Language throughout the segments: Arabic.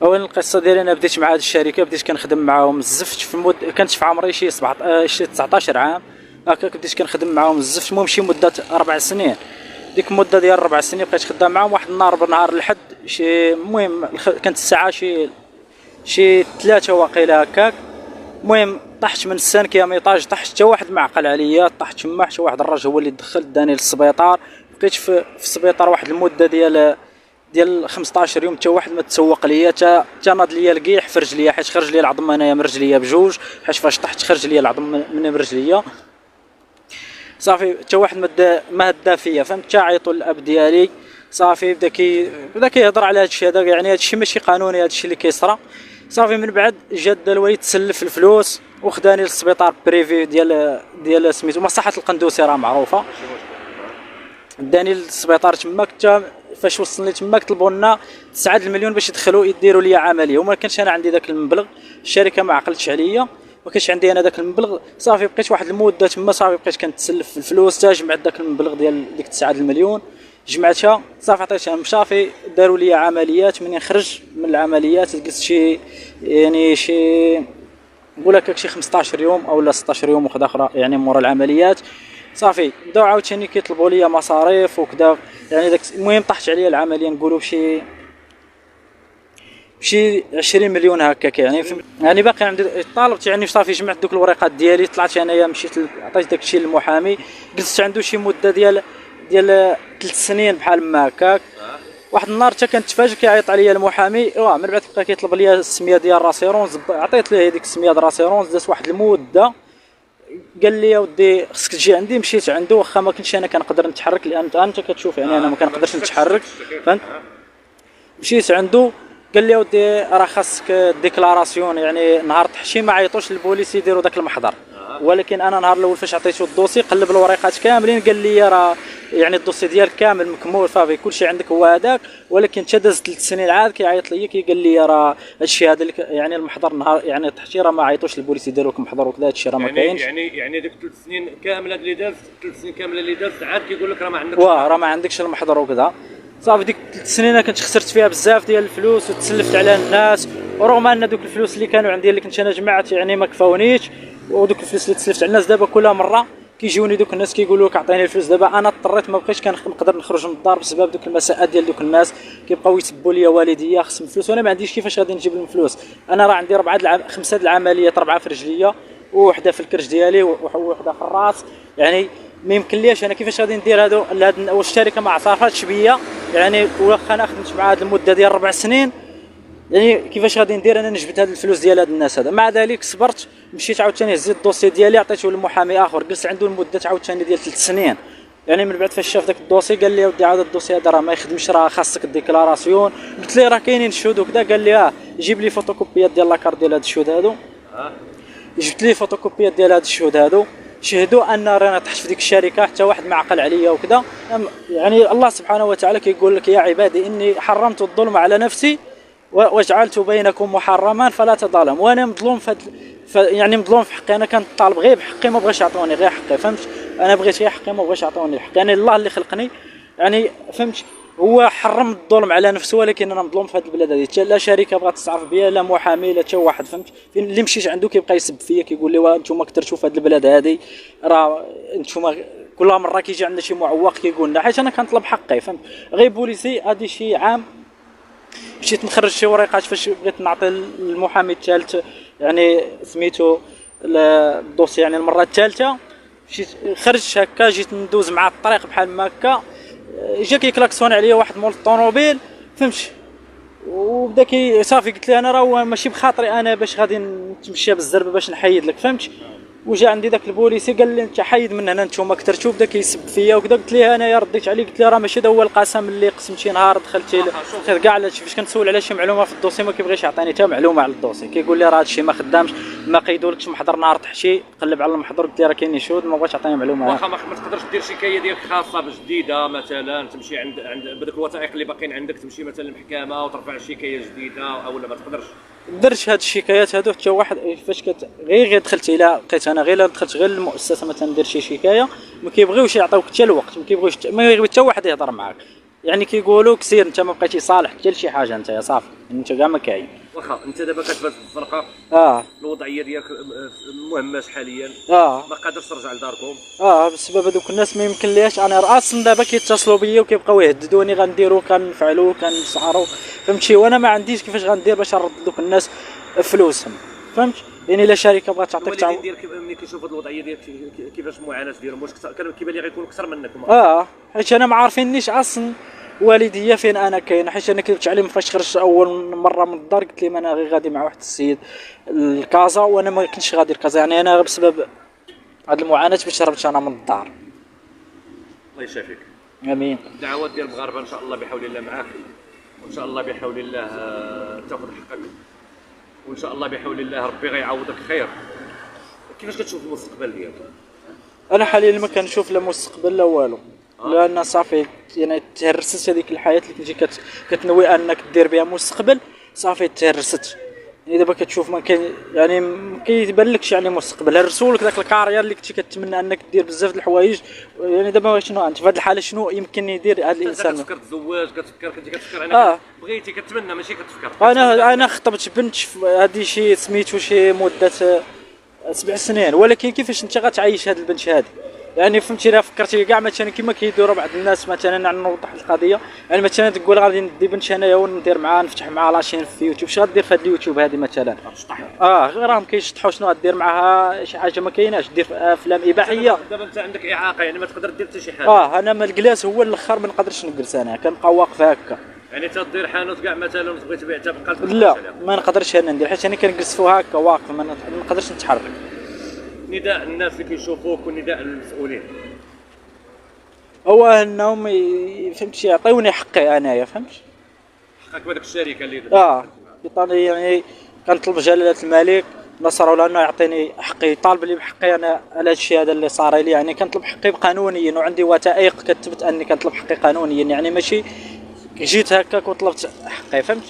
اولا القصه ديالي انا بديت مع هذه الشركه، بديت كنخدم معاهم الزفت في كانت في عمري شي 19 عام هكاك. بديت كنخدم معاهم الزفت، المهم شي مده 4 سنين. ديك المده ديال 4 سنين بقيت خدام معاهم. واحد النهار بنهار الحد شي المهم كانت الساعه شي 3 واقيلا هكاك. المهم طحت من السانكيه ميطاج، طحت حتى واحد معقل عليا، طحت تما حتى واحد الراجل هو اللي دخل داني للسبيطار. بقيت في السبيطار واحد المده ديال 15 يوم، حتى واحد ما تسوق ليا، حتى ناض ليا القيح في رجليا، حيت خرج لي العظم انايا من رجليا بجوج، حيت فاش طحت خرج لي العظم من رجليا. صافي حتى واحد ما هدا فيا، فهمت؟ حتى عيطوا للاب ديالي. صافي بدا كيهضر على هادشي هذا، يعني هادشي ماشي قانوني هادشي اللي كيصرا. صافي من بعد جا الوالد تسلف الفلوس وخداني للسبيطار بريفي ديال سميتو مصحه القندوسي، راه معروفه. داني للسبيطار تماك، حتى فاش وصلني تماك طلبوا لنا 9 المليون باش يديروا لي عمليه، وما كانش انا عندي داك المبلغ، الشركه ما عقلتش عليا، ما كانش عندي انا داك المبلغ. صافي بقيت واحد المده تما، صافي بقيت كنتسلف في الفلوس حتى جمعت داك المبلغ ديال ديك 9 المليون، جمعتها. صافي عطيتها، صافي داروا لي عمليات. من خرج من العمليات جلست شي نقول لك شي 15 يوم او لا 16 يوم وخدا اخرى يعني مورا العمليات. صافي بداو عاوتاني كيطلبوا لي مصاريف وكذا، يعني داك المهم طاحت عليا العمليه نقولوا بشي 20 مليون هكاك. يعني باقي عندي طالبت، يعني صافي جمعت دوك الورقات ديالي، طلعت انايا مشيت عطيت داك الشيء للمحامي، جلست عنده شي مده ديال 3 سنين بحال ما هكاك. واحد النهار حتى كنتفاجئ كيعيط عليا المحامي، من بعد بقى كيطلب لي السميه ديال راسيرونز، عطيت ليه هذيك السميه ديال راسيرونز. دازت واحد المده قال لي يا ودي خصك تجي عندي. مشيت عنده، واخا ما كنتش انا كنقدر نتحرك، لان انت كتشوف يعني انا ما كنقدرش نتحرك، فهمت؟ مشيت عنده قال لي يا ودي راه خاصك ديكلاراسيون، يعني نهار التحشيم ما عيطوش للبوليس يديروا داك المحضر. ولكن انا نهار الاول فاش عطيته الدوسي قلب الورقات كاملين، قال لي راه يعني الدوسي ديالك كامل مكمول، صافي كلشي عندك هو هذاك. ولكن حتى داز 3 سنين عاد كيعيط لي قال لي راه هادشي هذا يعني المحضر نهار يعني التحشيم راه ما عيطوش للبوليس يديروا لك محضر وكذا، هادشي راه ما كاينش. يعني ديك 3 سنين كامله اللي دازت، 3 سنين كامله اللي دازت عاد كيقول لك راه ما عندكش راه ما عندكش المحضر وكذا. صافي ديك 3 سنين انا كنت خسرت فيها بزاف ديال الفلوس وتسلفت على الناس، ورغم ان دوك الفلوس اللي كانوا عندي اللي كنت انا جمعت يعني ما كفاونيش، ودوك الفلوس اللي تسلفت على الناس دابا كل مره كيجوني دوك الناس كيقولوا لك عطيني الفلوس. دابا انا اضطريت ما بقيتش نقدر نخرج من الدار بسبب دوك المساءات ديال دوك الناس كيبقاو يسبوا لي والديا خصهم فلوس، وانا ما عنديش كيفاش غادي نجيب لهم فلوس. انا راه عندي 5 العمليات، 4 في رجليا ووحده في الكرش ديالي ووحده في الراس، يعني ما يمكن ليش انا كيفاش غادي ندير هادو. واش الشركه ما اعترفتش بيا يعني، واخا انا خدمت مع هاد المده ديال 4 سنين، يعني كيفاش غادي ندير انا نجبد هاد الفلوس ديال هاد الناس هذا؟ مع ذلك صبرت، مشيت عاوتاني هزيت الدوسي ديالي عطيته للمحامي اخر، جلست عنده لمده عاوتاني ديال 3 سنين. يعني من بعد فاش شاف داك الدوسي قال لي ودي عاود الدوسي هذا راه ما يخدمش، راه خاصك الديكلاراسيون. قلت ليه راه كاينين الشهود وكذا، قال لي جيب لي فوتوكوبيات ديال لاكارت ديال هاد الشهود هادو. جبت لي فوتوكوبيات ديال هاد الشهود هادو، شهدوا ان رانا تحت في ديك الشركه، حتى واحد ما عقل عليا وكذا. يعني الله سبحانه وتعالى كيقول لك يا عبادي اني حرمت الظلم على نفسي وجعلت بينكم محرما فلا تظالموا. وانا مظلوم يعني مظلوم في حقي، انا كنت طالب غير بحقي، ما بغاش يعطوني غير حقي، فهمت؟ انا بغيت غير حقي، ما بغاش يعطوني حقي. يعني الله اللي خلقني يعني، فهمت؟ هو حرم الظلم على نفسه، ولكن انا مظلوم في هذه البلاد هذه. لا شركه بغات تستعرف بيا، لا محامي، لا حتى واحد، فهمت؟ فين اللي مشيت عنده كيبقى يسب فيا، كيقول لي انتم كثرتوا في هذه البلاد هذه، راه انتم كل مره كيجي عندنا شي معوق كيقول لنا، حيت انا كنطلب حقي، فهمت؟ غير بوليسي هذه شي عام مشيت نخرج شي ورقات فاش بغيت نعطي المحامي الثالث يعني سميتو الدوسي، يعني المره الثالثه مشيت خرجت هكا، جيت ندوز مع الطريق بحال ما هكا، جا كيكلاكسون عليا واحد مول الطوموبيل، فهمت؟ وبدا صافي قلت له انا راه ماشي بخاطري انا باش غادي نتمشى بالزربه باش نحيد لك، فهمت؟ وجا عندي داك البوليسي قال لي انت حيد من هنا، نتوما كثرتوا، بدا كيسب فيا وكذا. قلت ليه انا رديت عليه قلت له راه ماشي هذا هو القسم اللي قسمتي نهار دخلتي كاع على فاش كنسول على شي معلومه في الدوسي ما كيبغيش يعطيني حتى معلومه على الدوسي، كيقول لي راه هادشي ما خدامش، ما قيدولكش محضر نهار تحشي، قلب على المحضر. قلت له راه كاينين شهود، ما بغاش يعطيني معلومه. واخا ما تقدرش دير شكايه ديالك خاصه بجديده مثلا، تمشي عند بدك الوثائق اللي باقيين عندك، تمشي مثلا للمحكمه وترفع شكايه جديده، او لا ما تقدرش؟ درت هاد الشكايات هادو حتى واحد فاش غير دخلت الى لقيت انا غير دخلت غير المؤسسه مثلا ندير شي شكايه، ما كيبغيوش يعطيوك حتى الوقت، ما كيبغيوش حتى واحد يهضر معاك، يعني كيقولوا كثير انت ما بقيتي صالح حتى لشي حاجه انت يا صافي، انت كاع ما كاين. واخا انت دابا كتبات في الفرقه، الوضعيه ديالك مهمش حاليا، ما قادرش ترجع لداركم. بسبب هذوك الناس ما يمكن ليش. انا اصلا دابا كيتصلوا بيا وكيبقاو يهددوني غنديروا كنفعلوا كنسعروا، فهمتي؟ وانا ما عنديش كيفاش غندير باش نرد دوك الناس فلوسهم، فهمت؟ يعني الا شركه بغات تعطيك الوالدين ديالك ملي كيشوفوا هذه الوضعيه ديالك كيفاش المعاناه ديالهم؟ واش كيبان لي غيكونوا اكثر منكم؟ حيت انا ما عارفينيش اصلا والديا فين انا كاين، حيت انا كتبت عليهم فاش خرجت اول مره من الدار قلت لهم انا غير غادي مع واحد السيد لكازا، وانا ما كنتش غادي لكازا، يعني انا بسبب هاد المعاناه باش هربت انا من الدار. الله يشافيك. امين. الدعوات ديال المغاربه ان شاء الله بحول الله معاك، وان شاء الله بحول الله تاخذ حقك، وان شاء الله بحول الله ربي غيعوضك خير. كيفاش كتشوف المستقبل ديالك؟ انا حاليا ما كنشوف لا مستقبل لا والو، لان صافي يعني تهرست هذيك الحياه اللي كنتي كتنوي انك دير بها مستقبل، صافي تهرست. يعني دابا كتشوف ما كاين، يعني ما كيبان لكش يعني مستقبل. هرسوا لك داك الكارير اللي كنتي كتمنى انك دير بزاف د الحوايج، يعني دابا شنو انت في هذه الحاله شنو يمكن يدير هذا الانسان؟ كتفكر تزوج، كنتي كتفكر انك بغيتي كتمنى ماشي كتفكر. انا خطبت بنت هذه شي سميتو شي مده 7 سنين، ولكن كيفاش انت غتعيش هذه البنت هذه؟ يعني فهمتي، الا فكرتي كاع مثلا كما كيديروا بعض الناس مثلا، نوضح القضيه، يعني مثلا تقول غادي ندي بنت انايا وندير معاها نفتح معاها لاشين في يوتيوب، اش غدير في هذا اليوتيوب هذه مثلا؟ غير راهم كيشطحوا، شنو غدير معاها؟ شي حاجه ما كايناش، دير افلام اباحيه. دابا انت عندك اعاقه، يعني ما تقدر دير حتى شي حاجه. انا ما الجلاس هو الاخر ما نقدرش نجلس، انا كنبقى واقف هكا. يعني تدير حانوت كاع مثلا تبغي تبيع تبقى لا ما نقدرش انا ندير، حيت انا كنجلس فيها هكا واقف، ما نقدرش نتحرك. نداء الناس اللي كيشوفوك ونداء المسؤولين هو انهم فهمتي يعطيوني حقي انايا، فهمت؟ حقك بهذيك الشركه اللي يعطيني، يعني كنطلب جلاله الملك نصر لانه يعطيني حقي، طالب لي بحقي انا على الشيء هذا اللي صار لي، يعني كنطلب حقي قانونيا، وعندي وثائق كتبت اني كنطلب حقي قانونيا، يعني ماشي جيت هكاك وطلبت حقي، فهمت؟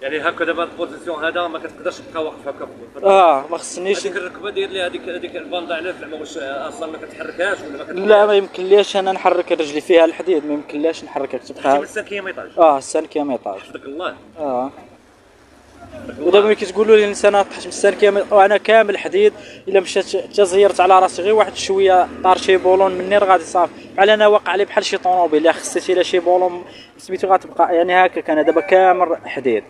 يعني هكا دابا البوزيسيون هذا ما كتقدرش تبقى واقف هكا. ما خصنيش. هذيك الركبه دير لي هذيك الباندا على زعما واش اصلا ما كتحركهاش ولا ما لا ما يمكن ليش انا نحرك رجلي فيها الحديد، ما يمكن ليش نحركها تبقى السنكيه ما يطاش. السنكيه ما يطاش. حفظك الله. ودابا ملي كتقولوا لي الانسان طاحت من السنكيه وانا كامل حديد، الا مشات تزيرت على راسي غير واحد شويه طار شي بولون مني راه غادي صافي، بحال انا واقع لي بحال شي طوموبيل، الا خصيتي لا شي بولون سميتو غتبقى يعني هكا. انا دابا كامل حديد.